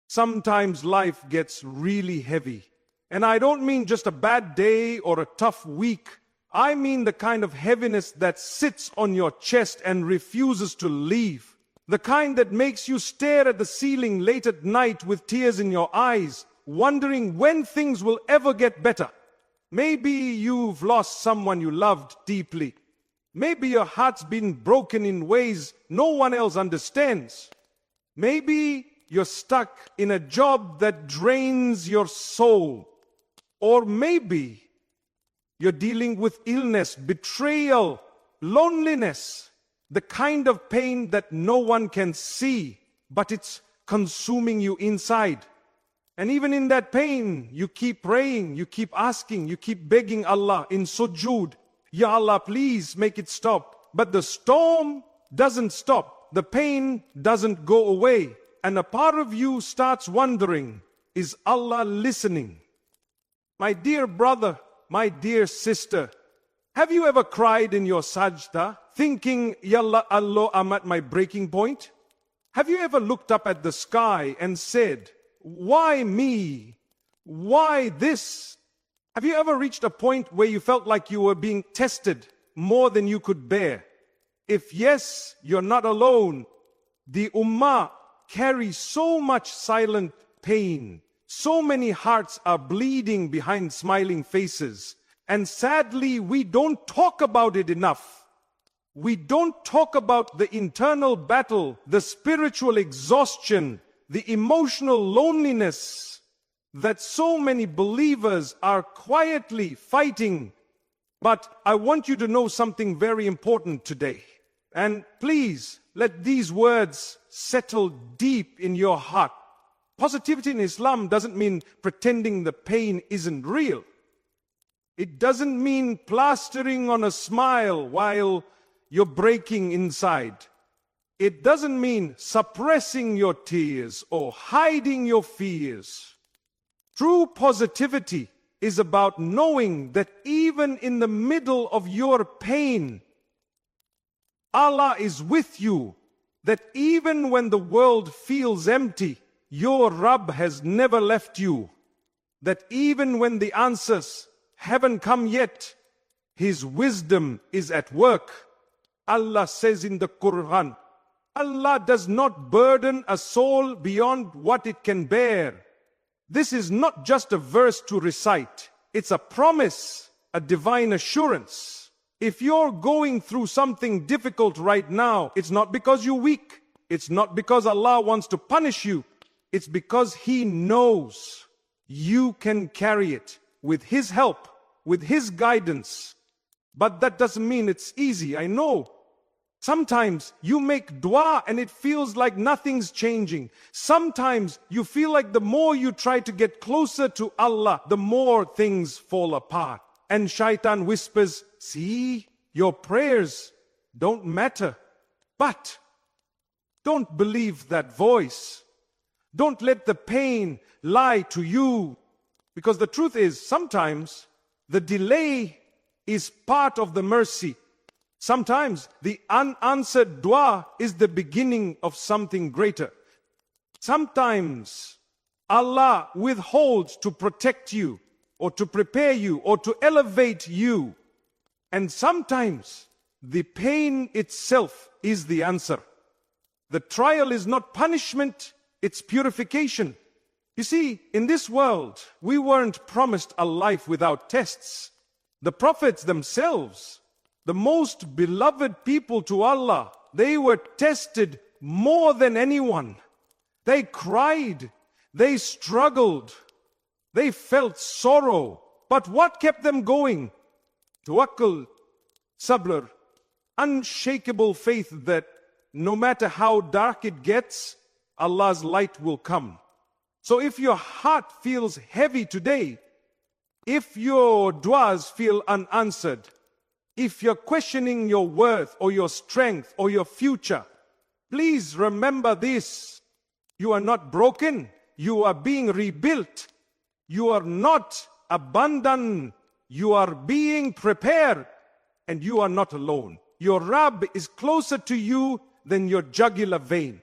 Sometimes life gets really heavy. And I don't mean just a bad day or a tough week. I mean the kind of heaviness that sits on your chest and refuses to leave. The kind that makes you stare at the ceiling late at night with tears in your eyes, wondering when things will ever get better. Maybe you've lost someone you loved deeply. Maybe your heart's been broken in ways no one else understands. Maybe you're stuck in a job that drains your soul. Or maybe you're dealing with illness, betrayal, loneliness, the kind of pain that no one can see, but it's consuming you inside. And even in that pain, you keep praying, you keep asking, you keep begging Allah in sujood, Ya Allah, please make it stop. But the storm doesn't stop. The pain doesn't go away. And a part of you starts wondering, is Allah listening? My dear brother, my dear sister, have you ever cried in your sajda, thinking, Yalla Allah, I'm at my breaking point? Have you ever looked up at the sky and said, why me? Why this? Have you ever reached a point where you felt like you were being tested more than you could bear? If yes, you're not alone. The Ummah carries so much silent pain. So many hearts are bleeding behind smiling faces. And sadly, we don't talk about it enough. We don't talk about the internal battle, the spiritual exhaustion, the emotional loneliness that so many believers are quietly fighting. But I want you to know something very important today. And please, let these words settle deep in your heart. Positivity in Islam doesn't mean pretending the pain isn't real. It doesn't mean plastering on a smile while you're breaking inside. It doesn't mean suppressing your tears or hiding your fears. True positivity is about knowing that even in the middle of your pain, Allah is with you. That even when the world feels empty, your Rabb has never left you. That even when the answers haven't come yet, His wisdom is at work. Allah says in the Quran, Allah does not burden a soul beyond what it can bear. This is not just a verse to recite. It's a promise, a divine assurance. If you're going through something difficult right now, it's not because you're weak. It's not because Allah wants to punish you. It's because He knows you can carry it with His help, with His guidance. But that doesn't mean it's easy, I know. Sometimes you make dua and it feels like nothing's changing. Sometimes you feel like the more you try to get closer to Allah, the more things fall apart. And shaitan whispers, see, your prayers don't matter. But don't believe that voice. Don't let the pain lie to you. Because the truth is, sometimes the delay is part of the mercy. Sometimes the unanswered dua is the beginning of something greater. Sometimes Allah withholds to protect you, or to prepare you, or to elevate you. And sometimes the pain itself is the answer. The trial is not punishment, it's purification. You see, in this world, we weren't promised a life without tests. The prophets themselves, the most beloved people to Allah, they were tested more than anyone. They cried, they struggled, they felt sorrow. But what kept them going? Tawakkul, sabr, unshakable faith that no matter how dark it gets, Allah's light will come. So if your heart feels heavy today, if your duas feel unanswered, if you're questioning your worth or your strength or your future, please remember this. You are not broken. You are being rebuilt. You are not abandoned. You are being prepared. And you are not alone. Your Rabb is closer to you than your jugular vein.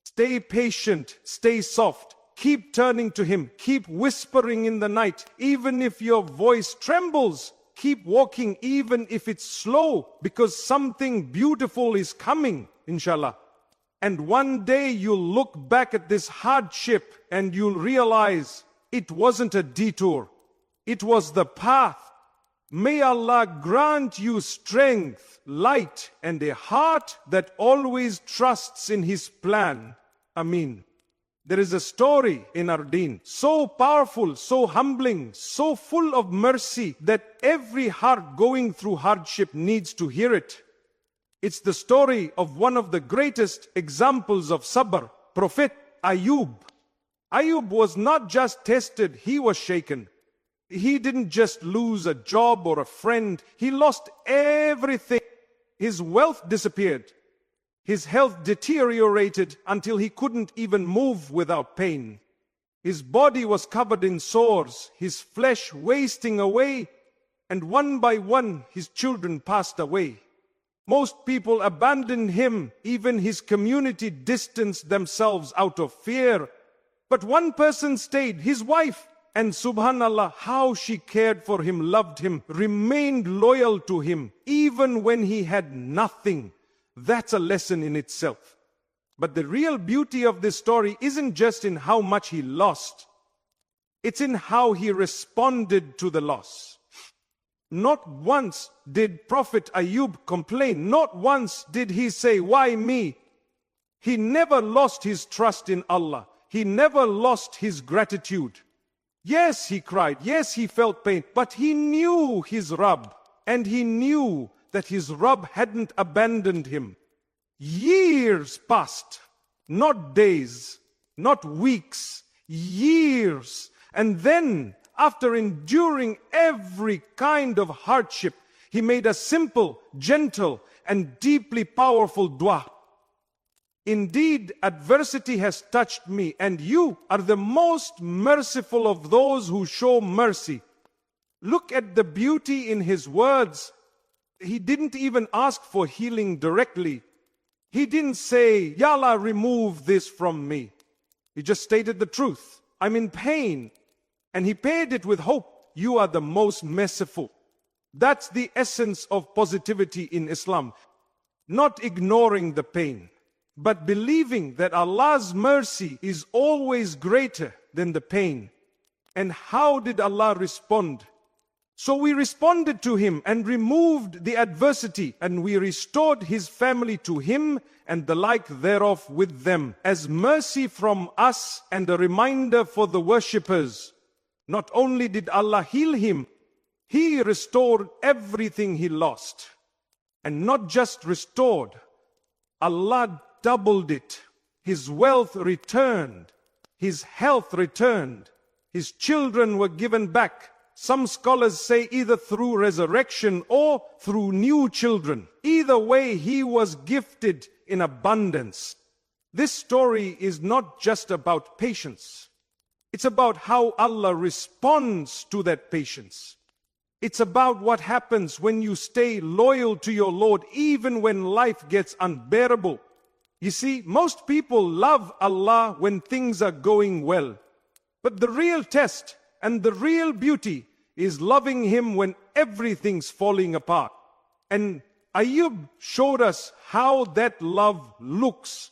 Stay patient. Stay soft. Keep turning to Him. Keep whispering in the night. Even if your voice trembles, keep walking even if it's slow, because something beautiful is coming, inshallah. And one day you'll look back at this hardship and you'll realize it wasn't a detour. It was the path. May Allah grant you strength, light, and a heart that always trusts in His plan. Ameen. There is a story in our deen, so powerful, so humbling, so full of mercy that every heart going through hardship needs to hear it. It's the story of one of the greatest examples of sabr, Prophet Ayub. Ayub was not just tested, he was shaken. He didn't just lose a job or a friend, he lost everything. His wealth disappeared. His health deteriorated until he couldn't even move without pain. His body was covered in sores, his flesh wasting away, and one by one his children passed away. Most people abandoned him, even his community distanced themselves out of fear. But one person stayed, his wife. And subhanallah, how she cared for him, loved him, remained loyal to him, even when he had nothing. That's a lesson in itself. But the real beauty of this story isn't just in how much he lost. It's in how he responded to the loss. Not once did Prophet Ayub complain. Not once did he say, "Why me?" He never lost his trust in Allah. He never lost his gratitude. Yes, he cried. Yes, he felt pain. But he knew his Rabb. And he knew that his Rabb hadn't abandoned him. Years passed. Not days. Not weeks. Years. And then, after enduring every kind of hardship, he made a simple, gentle, and deeply powerful dua. Indeed, adversity has touched me, and you are the most merciful of those who show mercy. Look at the beauty in his words. He didn't even ask for healing directly. He didn't say, "Ya Allah, remove this from me." He just stated the truth. "I'm in pain." And he paired it with hope. You are the most merciful. That's the essence of positivity in Islam. Not ignoring the pain, but believing that Allah's mercy is always greater than the pain. And how did Allah respond? So we responded to him and removed the adversity, and we restored his family to him and the like thereof with them, as mercy from us and a reminder for the worshippers. Not only did Allah heal him, He restored everything he lost. And not just restored, Allah doubled it. His wealth returned. His health returned. His children were given back. Some scholars say either through resurrection or through new children. Either way, he was gifted in abundance. This story is not just about patience. It's about how Allah responds to that patience. It's about what happens when you stay loyal to your Lord even when life gets unbearable. You see, most people love Allah when things are going well. But the real test and the real beauty is loving Him when everything's falling apart. And Ayub showed us how that love looks.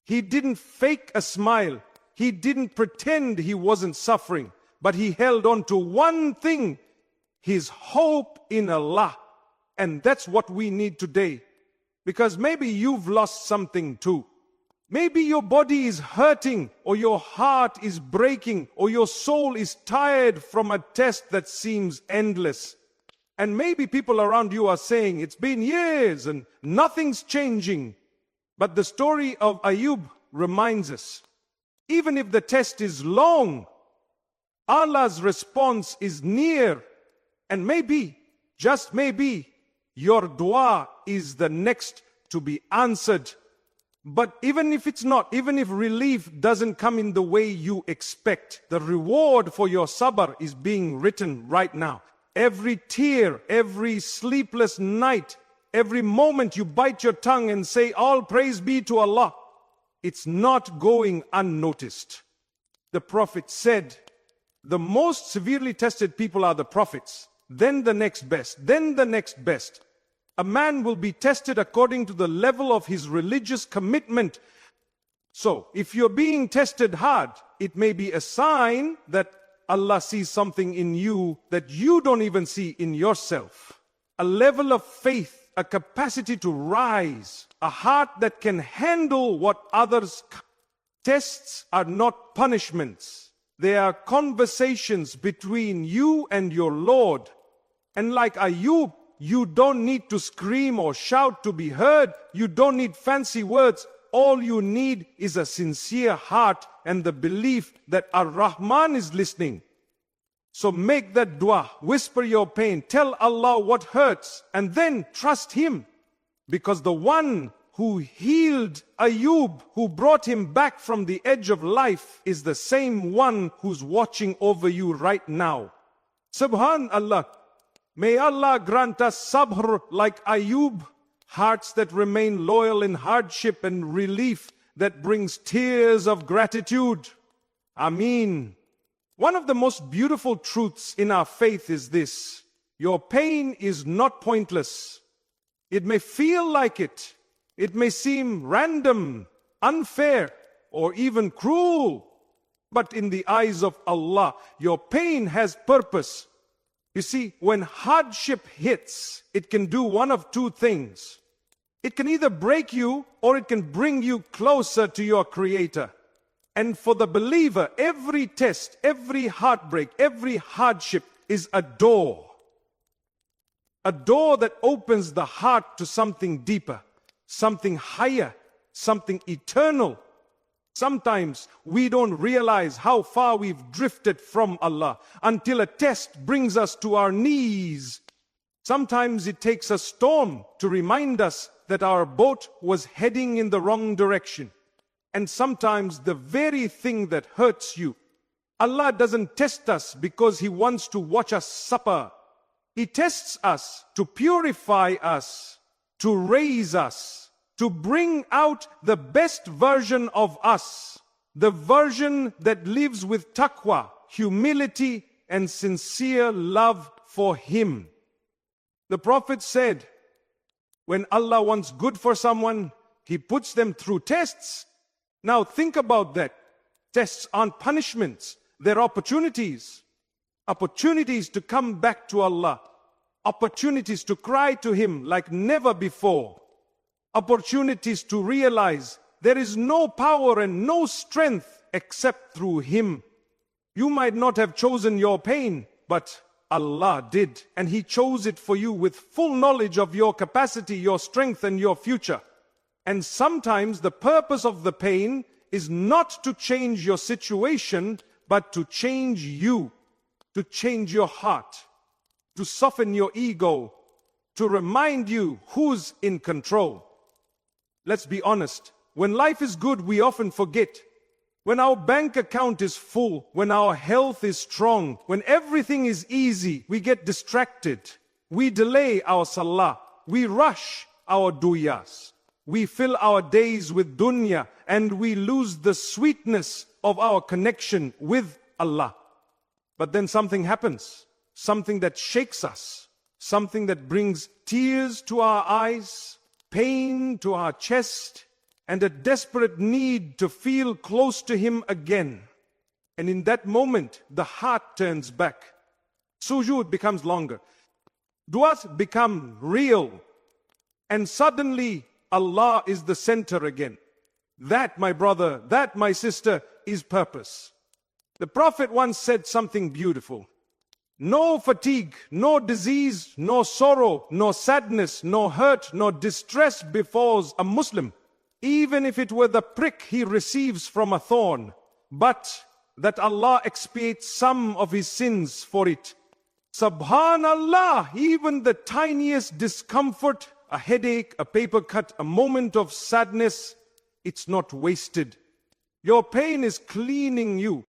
He didn't fake a smile. He didn't pretend he wasn't suffering. But he held on to one thing, his hope in Allah. And that's what we need today. Because maybe you've lost something too. Maybe your body is hurting, or your heart is breaking, or your soul is tired from a test that seems endless. And maybe people around you are saying, it's been years and nothing's changing. But the story of Ayub reminds us, even if the test is long, Allah's response is near. And maybe, just maybe, your dua is the next to be answered. But even if it's not, even if relief doesn't come in the way you expect, the reward for your sabr is being written right now. Every tear, every sleepless night, every moment you bite your tongue and say, all praise be to Allah, it's not going unnoticed. The Prophet said, the most severely tested people are the prophets, then the next best, then the next best. A man will be tested according to the level of his religious commitment. So, if you're being tested hard, it may be a sign that Allah sees something in you that you don't even see in yourself. A level of faith, a capacity to rise, a heart that can handle what others can't. Tests are not punishments. They are conversations between you and your Lord. And like Ayub, you don't need to scream or shout to be heard. You don't need fancy words. All you need is a sincere heart and the belief that Ar-Rahman is listening. So make that dua, whisper your pain, tell Allah what hurts, and then trust Him. Because the one who healed Ayub, who brought him back from the edge of life, is the same one who's watching over you right now. Subhanallah. May Allah grant us sabr like Ayub, hearts that remain loyal in hardship and relief that brings tears of gratitude. Ameen. One of the most beautiful truths in our faith is this: your pain is not pointless. It may feel like it. It may seem random, unfair, or even cruel. But in the eyes of Allah, your pain has purpose. You see, when hardship hits, it can do one of two things. It can either break you or it can bring you closer to your Creator. And for the believer, every test, every heartbreak, every hardship is a door. A door that opens the heart to something deeper, something higher, something eternal. Sometimes we don't realize how far we've drifted from Allah until a test brings us to our knees. Sometimes it takes a storm to remind us that our boat was heading in the wrong direction. And sometimes the very thing that hurts you, Allah doesn't test us because He wants to watch us suffer. He tests us to purify us, to raise us, to bring out the best version of us, the version that lives with taqwa, humility, and sincere love for Him. The Prophet said, when Allah wants good for someone, He puts them through tests. Now think about that. Tests aren't punishments, they're opportunities. Opportunities to come back to Allah. Opportunities to cry to Him like never before. Opportunities to realize there is no power and no strength except through Him. You might not have chosen your pain, but Allah did. And He chose it for you with full knowledge of your capacity, your strength, and your future. And sometimes the purpose of the pain is not to change your situation, but to change you, to change your heart, to soften your ego, to remind you who's in control. Let's be honest. When life is good, we often forget. When our bank account is full, when our health is strong, when everything is easy, we get distracted. We delay our salah. We rush our duyas. We fill our days with dunya and we lose the sweetness of our connection with Allah. But then something happens. Something that shakes us. Something that brings tears to our eyes, pain to our chest, and a desperate need to feel close to Him again. And in that moment, the heart turns back. Sujood becomes longer. Du'as become real. And suddenly, Allah is the center again. That, my brother, that, my sister, is purpose. The Prophet once said something beautiful. No fatigue, no disease, no sorrow, no sadness, no hurt, no distress befalls a Muslim, even if it were the prick he receives from a thorn, but that Allah expiates some of his sins for it. Subhanallah, even the tiniest discomfort, a headache, a paper cut, a moment of sadness, it's not wasted. Your pain is cleaning you.